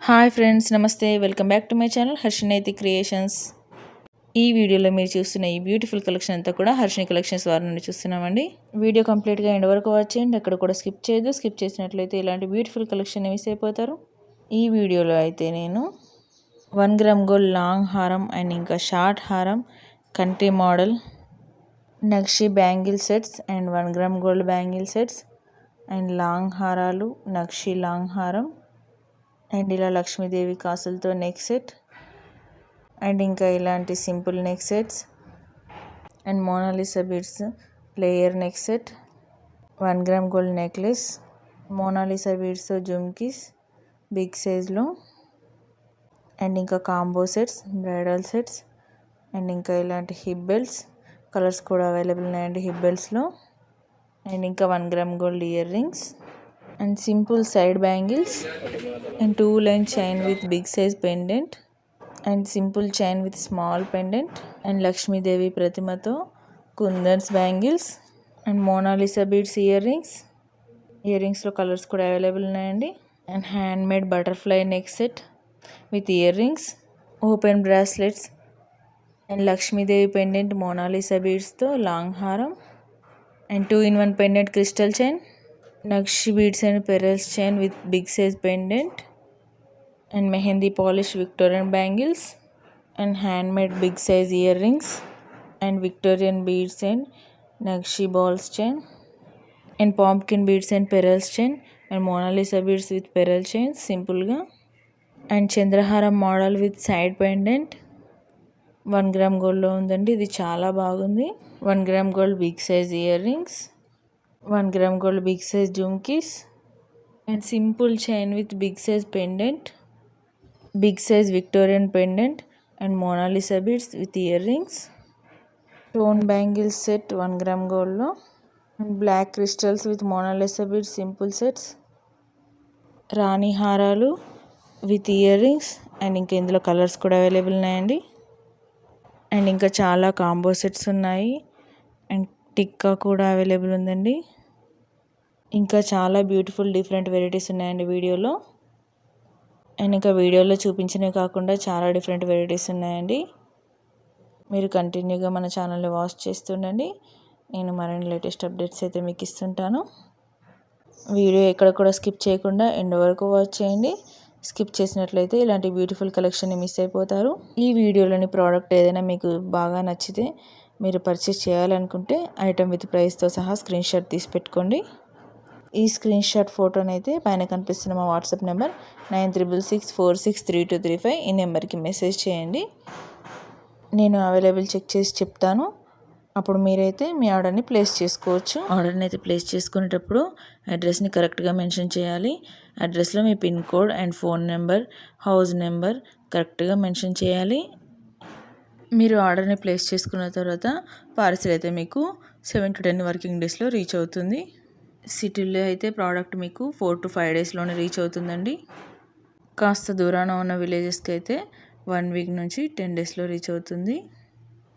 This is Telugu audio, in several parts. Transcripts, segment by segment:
హాయ్ ఫ్రెండ్స్, నమస్తే. Welcome back to my channel Harshini Naitik creations. ఈ వీడియోలో మీరు చూస్తున్న ఈ బ్యూటిఫుల్ కలెక్షన్ అంతా కూడా హర్షిని కలెక్షన్స్ వారి నుండి చూస్తున్నామండి. వీడియో కంప్లీట్గా ఎండ్ వరకు వాచ్ చేయండి, ఎక్కడ కూడా స్కిప్ చేయదు. స్కిప్ చేసినట్లయితే ఇలాంటి బ్యూటిఫుల్ కలెక్షన్ మిస్ అయిపోతారు. ఈ వీడియోలో అయితే నేను 1 గ్రామ్ గోల్డ్ లాంగ్ హారం అండ్ ఇంకా షార్ట్ హారం, కంట్రీ మోడల్, నక్షి bangle sets and 1 gram gold bangle sets and long హారాలు, నక్షి లాంగ్ హారం అండ్ ఇలా లక్ష్మీదేవి కాసులతో నెక్ సెట్ అండ్ ఇంకా ఇలాంటి simple neck sets and Mona Lisa beads layer neck set, 1 gram gold necklace, Mona Lisa beads జుమ్కీస్ బిగ్ సైజ్లో అండ్ ఇంకా combo sets, bridal sets and ఇంకా ఇలాంటి హిప్ బెల్ట్స్ కలర్స్ కూడా అవైలబుల్ ఉన్నాయండి హిప్ బెల్ట్స్లో. అండ్ ఇంకా 1 gram gold ear rings and simple side bangles and 2 line chain with big size pendant and simple chain with small pendant and Lakshmi Devi Pratimato kundans bangles and Mona Lisa beads earrings lo colors kuda available unnayandi and handmade butterfly neck set with earrings, open bracelets and Lakshmi Devi pendant Mona Lisa beads tho long haram and 2-in-1 pendant crystal chain, Nakshi beads and pearls chain with big size pendant and mehendi polished Victorian bangles and handmade big size earrings and Victorian beads and Nakshi balls chain and pumpkin beads and pearls chain and Mona Lisa beads with pearl chains simple ga and Chandraharam model with side pendant. 1 gram gold లో ఉందండి, ఇది చాలా బాగుంది. 1 gram gold big size ear rings, 1 gram gold big size jhumkis and simple chain with big size pendant, big size Victorian pendant and Mona Lisa beads with earrings, stone bangle set 1 gram gold lo and black crystals with Mona Lisa beads simple sets, రాణి హారాలు with earrings and ఇంకా ఇందులో కలర్స్ కూడా అవైలబుల్ ఉన్నాయండి. అండ్ ఇంకా చాలా కాంబో సెట్స్ ఉన్నాయి అండ్ టిక్కా కూడా అవైలబుల్ ఉందండి. ఇంకా చాలా బ్యూటిఫుల్ డిఫరెంట్ వెరైటీస్ ఉన్నాయండి వీడియోలో. అండ్ ఇంకా వీడియోలో చూపించినవి కాకుండా చాలా డిఫరెంట్ వెరైటీస్ ఉన్నాయండి. మీరు కంటిన్యూగా మన ఛానల్ని వాచ్ చేస్తుండండి, నేను మరిన్ని లేటెస్ట్ అప్డేట్స్ అయితే మీకు ఇస్తుంటాను. వీడియో ఎక్కడ కూడా స్కిప్ చేయకుండా ఎండ్ వరకు వాచ్ చేయండి. స్కిప్ చేసినట్లయితే ఇలాంటి బ్యూటిఫుల్ కలెక్షన్ని మిస్ అయిపోతారు. ఈ వీడియోలోని ప్రోడక్ట్ ఏదైనా మీకు బాగా నచ్చితే మీరు పర్చేస్ చేయాలనుకుంటే ఐటమ్ విత్ ప్రైస్తో సహా స్క్రీన్ షాట్ తీసి పెట్టుకోండి. ఈ స్క్రీన్ షాట్ ఫోటోని అయితే పైన కనిపిస్తున్న మా వాట్సాప్ నెంబర్ 9664632235 ఈ నెంబర్కి మెసేజ్ చేయండి. నేను అవైలబుల్ చెక్ చేసి చెప్తాను, అప్పుడు మీరైతే మీ ఆర్డర్ని ప్లేస్ చేసుకోవచ్చు. ఆర్డర్ని అయితే ప్లేస్ చేసుకునేటప్పుడు అడ్రస్ని కరెక్ట్గా మెన్షన్ చేయాలి. అడ్రస్లో మీ pin code and phone number, house number కరెక్ట్గా మెన్షన్ చేయాలి. మీరు ఆర్డర్ని ప్లేస్ చేసుకున్న తర్వాత పార్సిల్ అయితే మీకు 7 to 10 వర్కింగ్ డేస్లో రీచ్ అవుతుంది. సిటీలో అయితే ప్రోడక్ట్ మీకు 4 to 5 డేస్లోనే రీచ్ అవుతుందండి. కాస్త దూరాన ఉన్న విలేజెస్కి అయితే 1 వీక్ నుంచి 10 డేస్లో రీచ్ అవుతుంది.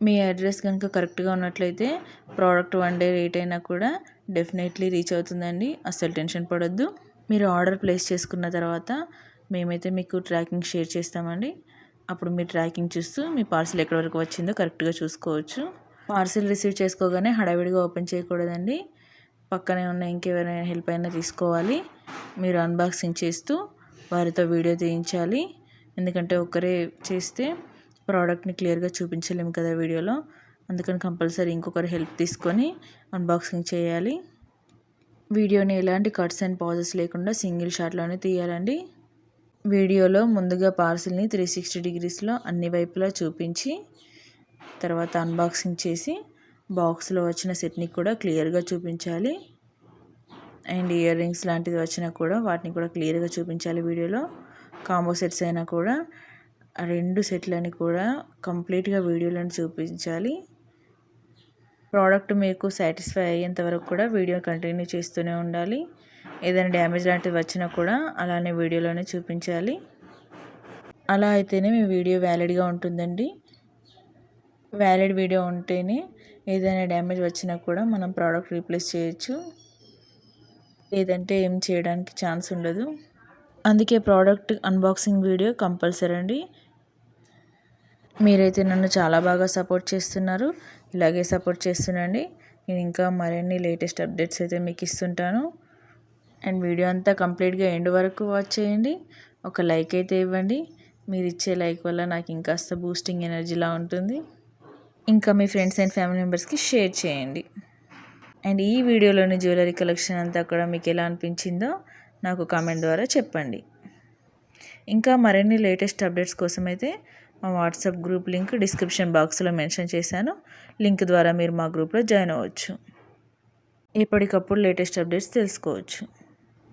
మీ అడ్రస్ కనుక కరెక్ట్గా ఉన్నట్లయితే ప్రోడక్ట్ 1 డే లేట్ అయినా కూడా డెఫినెట్లీ రీచ్ అవుతుందండి. అస్సలు టెన్షన్ పడొద్దు. మీరు ఆర్డర్ ప్లేస్ చేసుకున్న తర్వాత మేమైతే మీకు ట్రాకింగ్ షేర్ చేస్తామండి. అప్పుడు మీరు ట్రాకింగ్ చూస్తూ మీ పార్సిల్ ఎక్కడి వరకు వచ్చిందో కరెక్ట్గా చూసుకోవచ్చు. పార్సిల్ రిసీవ్ చేసుకోగానే హడావిడిగా ఓపెన్ చేయకూడదండి. పక్కనే ఉన్న ఇంకెవరైనా హెల్ప్ అయినా తీసుకోవాలి. మీరు అన్బాక్సింగ్ చేస్తూ వారితో వీడియో తీయించాలి. ఎందుకంటే ఒకరే చేస్తే ప్రోడక్ట్ని క్లియర్గా చూపించలేము కదా వీడియోలో. అందుకని కంపల్సరీ ఇంకొకరు హెల్ప్ తీసుకొని అన్బాక్సింగ్ చేయాలి. వీడియోని ఎలాంటి కట్స్ అండ్ పాజెస్ లేకుండా సింగిల్ షాట్లోనే తీయాలండి. వీడియోలో ముందుగా పార్సిల్ని 360 degreesలో అన్ని వైపులా చూపించి తర్వాత అన్బాక్సింగ్ చేసి బాక్స్లో వచ్చిన సెట్ని కూడా క్లియర్గా చూపించాలి. అండ్ ఇయర్ రింగ్స్ లాంటిది వచ్చినా కూడా వాటిని కూడా క్లియర్గా చూపించాలి. వీడియోలో కాంబో సెట్స్ అయినా కూడా 2 సెట్లని కూడా కంప్లీట్గా వీడియోలను చూపించాలి. ప్రోడక్ట్ మీకు సాటిస్ఫై అయ్యేంత వరకు కూడా వీడియో కంటిన్యూ చేస్తూనే ఉండాలి. ఏదైనా డ్యామేజ్ లాంటివి వచ్చినా కూడా అలానే వీడియోలోనే చూపించాలి. అలా అయితేనే మీ వీడియో వ్యాలిడ్గా ఉంటుందండి. వ్యాలిడ్ వీడియో ఉంటేనే ఏదైనా డ్యామేజ్ వచ్చినా కూడా మనం ప్రోడక్ట్ రీప్లేస్ చేయొచ్చు, లేదంటే ఏం చేయడానికి ఛాన్స్ ఉండదు. అందుకే ప్రోడక్ట్ అన్బాక్సింగ్ వీడియో కంపల్సరీ అండి. మీరైతే నన్ను చాలా బాగా సపోర్ట్ చేస్తున్నారు, ఇలాగే సపోర్ట్ చేస్తుండండి. నేను ఇంకా మరిన్ని లేటెస్ట్ అప్డేట్స్ అయితే మీకు ఇస్తుంటాను. అండ్ వీడియో అంతా కంప్లీట్గా ఎండ్ వరకు వాచ్ చేయండి. ఒక లైక్ అయితే ఇవ్వండి. మీరు ఇచ్చే లైక్ వల్ల నాకు ఇంకాస్త బూస్టింగ్ ఎనర్జీలా ఉంటుంది. ఇంకా మీ ఫ్రెండ్స్ అండ్ ఫ్యామిలీ మెంబర్స్కి షేర్ చేయండి. అండ్ ఈ వీడియోలోని జ్యువెలరీ కలెక్షన్ అంతా కూడా మీకు ఎలా అనిపించిందో నాకు కామెంట్ ద్వారా చెప్పండి. ఇంకా మరిన్ని లేటెస్ట్ అప్డేట్స్ కోసం అయితే మా వాట్సాప్ గ్రూప్ లింక్ డిస్క్రిప్షన్ బాక్స్లో మెన్షన్ చేశాను. లింక్ ద్వారా మీరు మా గ్రూప్లో జాయిన్ అవ్వచ్చు. ఎప్పటికప్పుడు లేటెస్ట్ అప్డేట్స్ తెలుసుకోవచ్చు.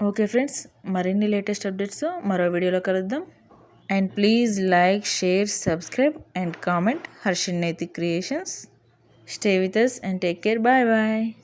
ఓకే ఫ్రెండ్స్, మరిన్ని లేటెస్ట్ అప్డేట్స్ మరో వీడియోలో కలుద్దాం. And please like, share, subscribe and comment Harshini Naitik Creations. Stay with us and take care. Bye bye.